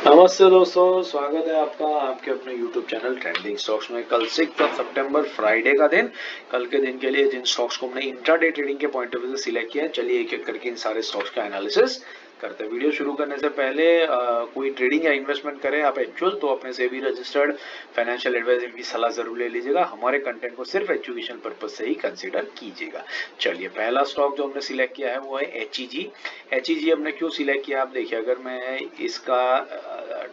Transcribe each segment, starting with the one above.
नमस्ते दोस्तों, स्वागत है आपका आपके अपने YouTube चैनल ट्रेंडिंग स्टॉक्स में। कल 6 सितंबर फ्राइडे का दिन। कल के दिन के लिए जिन स्टॉक्स को हमने इंट्राडे ट्रेडिंग के पॉइंट ऑफ व्यू से सिलेक्ट किया है, चलिए एक एक करके इन सारे स्टॉक्स का एनालिसिस करते हैं। वीडियो शुरू करने से पहले कोई ट्रेडिंग या इन्वेस्टमेंट करें आप एक्चुअल, तो अपने सेबी रजिस्टर्ड फाइनेंशियल एडवाइजर की सलाह जरूर ले लीजिएगा। हमारे कंटेंट को सिर्फ एजुकेशन पर्पज से ही कंसीडर कीजिएगा। चलिए, पहला स्टॉक जो हमने सिलेक्ट किया है वो है एचईजी। एचईजी हमने क्यों सिलेक्ट किया, आप देखिए। अगर मैं इसका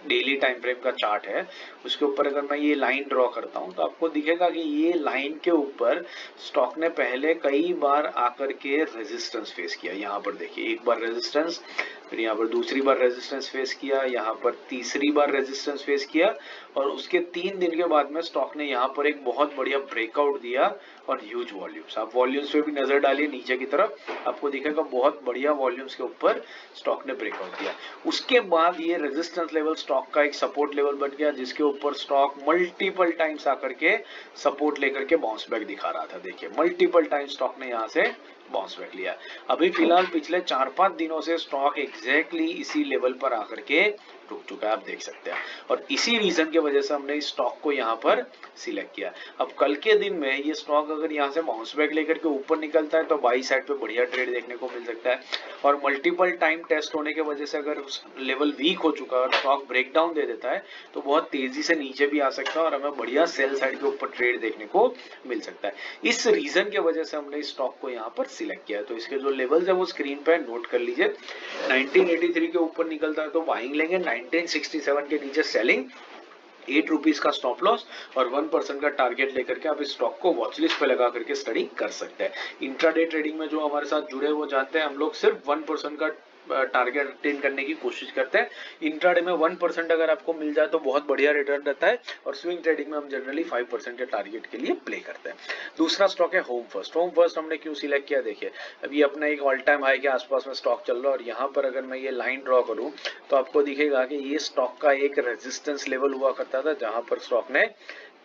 डेली टाइम फ्रेम का चार्ट है, उसके ऊपर अगर मैं ये लाइन ड्रॉ करता हूं तो आपको दिखेगा कि ये लाइन के ऊपर स्टॉक ने पहले कई बार आकर के रेजिस्टेंस फेस किया। यहाँ पर देखिए, एक बार रेजिस्टेंस, फिर यहाँ पर दूसरी बार रेजिस्टेंस फेस किया, यहाँ पर तीसरी बार रेजिस्टेंस फेस किया, और उसके 3 दिन के बाद में स्टॉक ने यहाँ पर एक बहुत बढ़िया ब्रेकआउट दिया और ह्यूज वॉल्यूम्स। आप वॉल्यूम्स पे भी नजर डालिए नीचे की तरफ, आपको दिखेगा बहुत बढ़िया वॉल्यूम्स के ऊपर स्टॉक ने ब्रेकआउट दिया। उसके बाद ये रेजिस्टेंस लेवल स्टॉक का एक सपोर्ट लेवल बन गया, जिसके ऊपर स्टॉक मल्टीपल टाइम्स आकर के सपोर्ट लेकर के बाउंस बैक दिखा रहा था। देखिए, मल्टीपल टाइम्स स्टॉक ने यहाँ से बाउंस बैक लिया। अभी फिलहाल पिछले 4-5 दिनों से स्टॉक एग्जैक्टली इसी लेवल पर आकर के रुक चुका है, आप देख सकते हैं। और इसी रीजन की वजह से हमने इस स्टॉक को यहाँ पर सिलेक्ट किया। अब कल के दिन में ये स्टॉक अगर यहाँ से बाउंस बैक लेकर के ऊपर निकलता है तो बाई साइड पे बढ़िया ट्रेड देखने को मिल सकता है। और मल्टीपल टाइम टेस्ट होने की वजह से अगर लेवल वीक हो चुका है और स्टॉक ब्रेकडाउन दे देता है तो बहुत तेजी से नीचे भी आ सकता है और हमें बढ़िया सेल साइड के ऊपर ट्रेड देखने को मिल सकता है। इस रीजन की वजह से हमने इस स्टॉक को यहाँ पर सिलेक्ट किया है। तो इसके जो लेवल्स है वो स्क्रीन पे नोट कर लीजिए। 1983 के ऊपर निकलता है तो बाइंग लेंगे, 1967 के नीचे सेलिंग, ₹8 का स्टॉप लॉस और 1% का टारगेट लेकर के आप इस स्टॉक को वॉच लिस्ट पे लगा करके स्टडी कर सकते हैं। इंट्राडे ट्रेडिंग में जो हमारे साथ जुड़े वो जानते हैं, हम लोग सिर्फ 1% का टारगेट अटेन करने की कोशिश करते हैं। इंट्राडे में 1% अगर आपको मिल जाए तो बहुत बढ़िया रिटर्न रहता है, और स्विंग ट्रेडिंग में हम जनरली 5% के टारगेट के लिए प्ले करते हैं। दूसरा स्टॉक है होम फर्स्ट। होम फर्स्ट हमने क्यों सिलेक्ट किया, देखिए अभी अपना एक ऑल टाइम हाई के आसपास में स्टॉक चल रहा है, और यहाँ पर अगर मैं ये लाइन ड्रॉ करूं तो आपको दिखेगा कि ये स्टॉक का एक रेजिस्टेंस लेवल हुआ करता था, जहां पर स्टॉक ने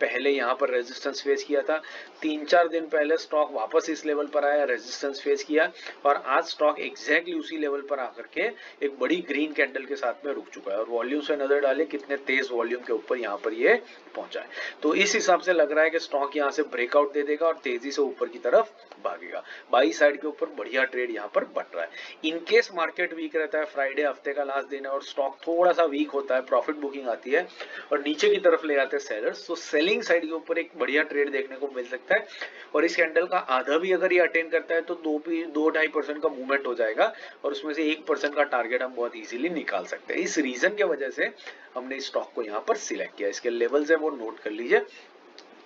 पहले यहाँ पर रेजिस्टेंस फेस किया था। 3-4 दिन पहले स्टॉक वापस इस लेवल पर आया, रेजिस्टेंस फेस किया, और आज स्टॉक एग्जैक्टली उसी लेवल पर आकर के एक बड़ी ग्रीन कैंडल के साथ में रुक चुका है। और वॉल्यूम से नजर डाले कितने तेज वॉल्यूम के ऊपर यहाँ पर ये पहुंचा है। तो इस हिसाब से लग रहा है कि स्टॉक यहाँ से ब्रेकआउट दे देगा और तेजी से ऊपर की तरफ भागेगा। बाई साइड के ऊपर बढ़िया ट्रेड यहाँ पर बन रहा है। इनकेस मार्केट वीक रहता है, फ्राइडे हफ्ते का लास्ट दिन है और स्टॉक थोड़ा सा वीक होता है, प्रॉफिट बुकिंग आती है और नीचे की तरफ ले आते हैं सेलर्स, तो सेलिंग साइड के ऊपर एक बढ़िया ट्रेड देखने को मिल सकता है। और इस कैंडल का आधा भी अगर ये अटेन करता है तो 2-2.5% का मूवमेंट हो जाएगा, और उसमें से 1% का टारगेट हम बहुत इजीली निकाल सकते हैं। इस रीजन की वजह से हमने इस स्टॉक को यहाँ पर सिलेक्ट किया। इसके लेवल्स है वो नोट कर लीजिए।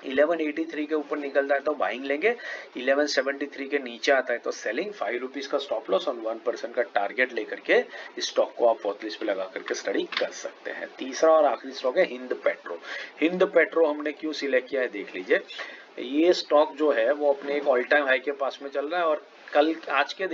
1183 के ऊपर निकलता है तो बाइंग लेंगे, 1173 के नीचे आता है तो सेलिंग, ₹5 का स्टॉप लॉस और 1% का टारगेट लेकर के इस स्टॉक को आप वॉच लिस्ट पे लगा करके स्टडी कर सकते हैं। तीसरा और आखिरी स्टॉक है हिंद पेट्रो। हिंद पेट्रो हमने क्यों सिलेक्ट किया है, देख लीजिए। ये स्टॉक जो है वो अपने एक ऑल टाइम हाई के पास में चल रहा है, और कल के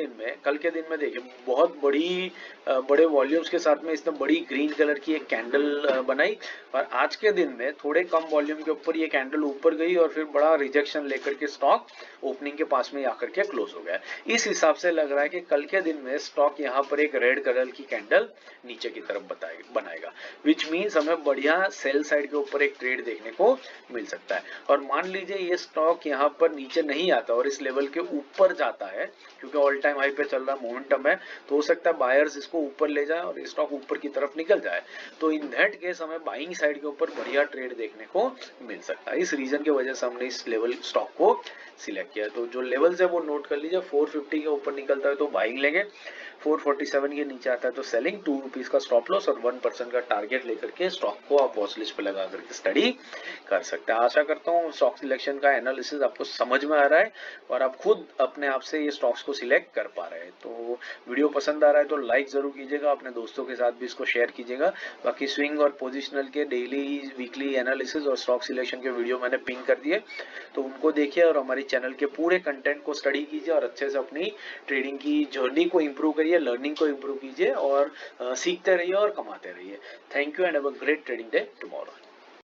दिन में देखिए बहुत बड़े वॉल्यूम्स के साथ में इसने बड़ी ग्रीन कलर की एक कैंडल बनाई, और आज के दिन में थोड़े कम वॉल्यूम के ऊपर ये कैंडल ऊपर गई और फिर बड़ा रिजेक्शन लेकर के स्टॉक ओपनिंग के पास में आकर के क्लोज हो गया। इस हिसाब से लग रहा है कि कल के दिन में स्टॉक यहाँ पर एक रेड कलर की कैंडल नीचे की तरफ बनाएगा, विच मीन्स हमें बढ़िया सेल साइड के ऊपर एक ट्रेड देखने को मिल सकता है। और मान लीजिए ये स्टॉक यहाँ पर नीचे नहीं आता और इस लेवल के ऊपर जाता है, क्योंकि ऑल टाइम हाई पे चल रहा मोमेंटम है, तो हो सकता है बायर्स इसको ऊपर ले जाए और स्टॉक ऊपर की तरफ निकल जाए। तो इन दैट केस हमें बाइंग साइड के ऊपर बढ़िया ट्रेड देखने को मिल सकता है। इस रीजन की वजह से हमने इस लेवल स्टॉक को सिलेक्ट किया। तो जो लेवल्स है वो नोट कर लीजिए। 450 के ऊपर निकलता है तो बाइंग लेंगे, 447 के नीचे आता है तो सेलिंग, ₹2 का स्टॉप लॉस और 1% का टारगेट लेकर के स्टॉक को आप वॉच लिस्ट पे लगा करके स्टडी कर सकते हैं। आशा करता हूँ स्टॉक सिलेक्शन का एनालिसिस आपको समझ में आ रहा है और आप खुद अपने आप से ये स्टॉक्स को सिलेक्ट कर पा रहे हैं। तो वीडियो पसंद आ रहा है तो लाइक जरूर कीजिएगा, अपने दोस्तों के साथ भी इसको शेयर कीजिएगा। बाकी स्विंग और पोजिशनल के डेली वीकली एनालिसिस और स्टॉक सिलेक्शन के वीडियो मैंने पिन कर दिए, तो उनको देखिए और हमारी चैनल के पूरे कंटेंट को स्टडी कीजिए और अच्छे से अपनी ट्रेडिंग की जर्नी को इम्प्रूव करिए, लर्निंग को इम्प्रूव कीजिए और सीखते रहिए और कमाते रहिए। Thank you and have a great trading day tomorrow.